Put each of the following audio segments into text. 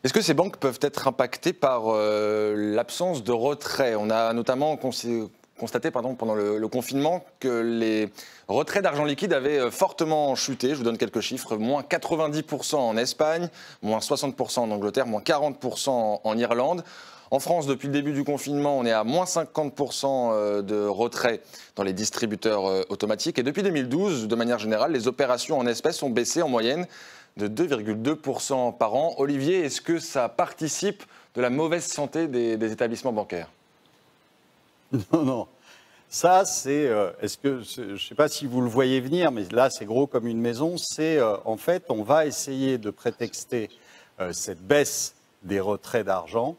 Est-ce que ces banques peuvent être impactées par l'absence de retrait? On a notamment constaté pendant le confinement que les retraits d'argent liquide avaient fortement chuté. Je vous donne quelques chiffres. Moins 90% en Espagne, moins 60% en Angleterre, moins 40% en Irlande. En France, depuis le début du confinement, on est à moins 50% de retraits dans les distributeurs automatiques. Et depuis 2012, de manière générale, les opérations en espèces ont baissé en moyenne de 2,2% par an. Olivier, est-ce que ça participe de la mauvaise santé des établissements bancaires? Non, non. Ça, c'est, je ne sais pas si vous le voyez venir, mais là, c'est gros comme une maison. C'est, en fait, on va essayer de prétexter cette baisse des retraits d'argent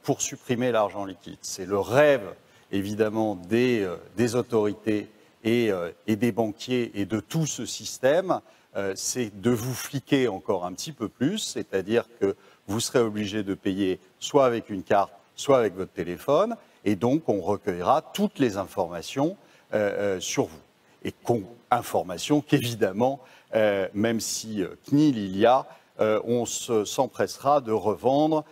pour supprimer l'argent liquide. C'est le rêve, évidemment, des autorités et des banquiers et de tout ce système. C'est de vous fliquer encore un petit peu plus, c'est-à-dire que vous serez obligé de payer soit avec une carte, soit avec votre téléphone. Et donc, on recueillera toutes les informations sur vous. Et informations qu'évidemment, même si CNIL il y a, on s'empressera de revendre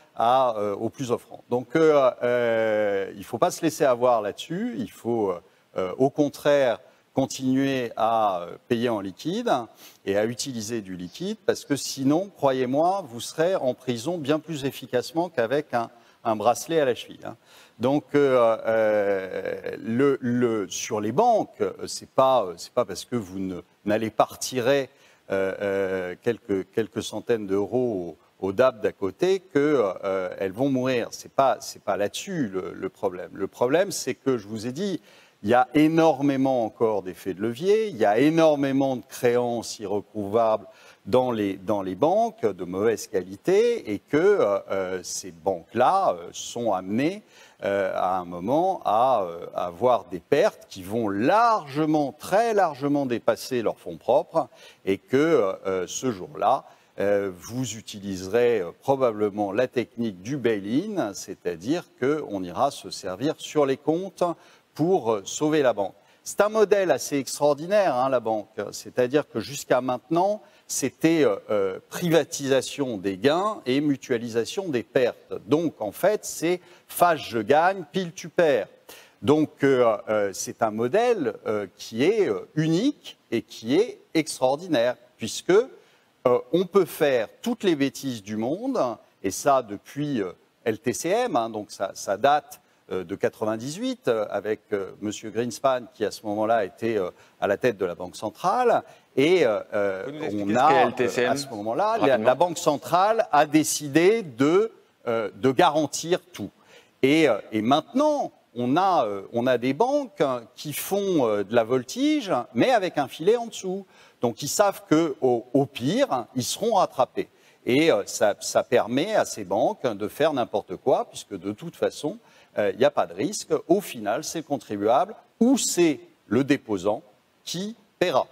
aux plus offrants. Donc, il ne faut pas se laisser avoir là-dessus. Il faut, au contraire, continuer à payer en liquide et à utiliser du liquide, parce que sinon, croyez-moi, vous serez en prison bien plus efficacement qu'avec un bracelet à la cheville. Donc, sur les banques, c'est pas parce que vous n'allez pas retirer quelques centaines d'euros au DAB d'à côté qu'elles vont mourir. C'est pas là-dessus le problème. Le problème, c'est que, je vous ai dit, il y a énormément encore d'effets de levier, il y a énormément de créances irrecouvables dans les banques de mauvaise qualité, et que ces banques-là sont amenées à un moment à avoir des pertes qui vont très largement dépasser leurs fonds propres, et que ce jour-là, vous utiliserez probablement la technique du bail-in, c'est-à-dire qu'on ira se servir sur les comptes pour sauver la banque. C'est un modèle assez extraordinaire, la banque. C'est-à-dire que jusqu'à maintenant, c'était privatisation des gains et mutualisation des pertes. Donc, en fait, c'est face je gagne, pile tu perds. Donc, c'est un modèle qui est unique et qui est extraordinaire, puisque on peut faire toutes les bêtises du monde, et ça depuis LTCM, donc ça date de 98, avec M. Greenspan, qui à ce moment-là était à la tête de la Banque centrale. Et on a, à ce moment-là, la Banque centrale a décidé de garantir tout. Et maintenant, on a des banques qui font de la voltige, mais avec un filet en dessous. Donc ils savent qu'au pire, ils seront rattrapés. Et ça permet à ces banques de faire n'importe quoi, puisque de toute façon, il n'y a pas de risque. Au final, c'est le contribuable ou c'est le déposant qui paiera.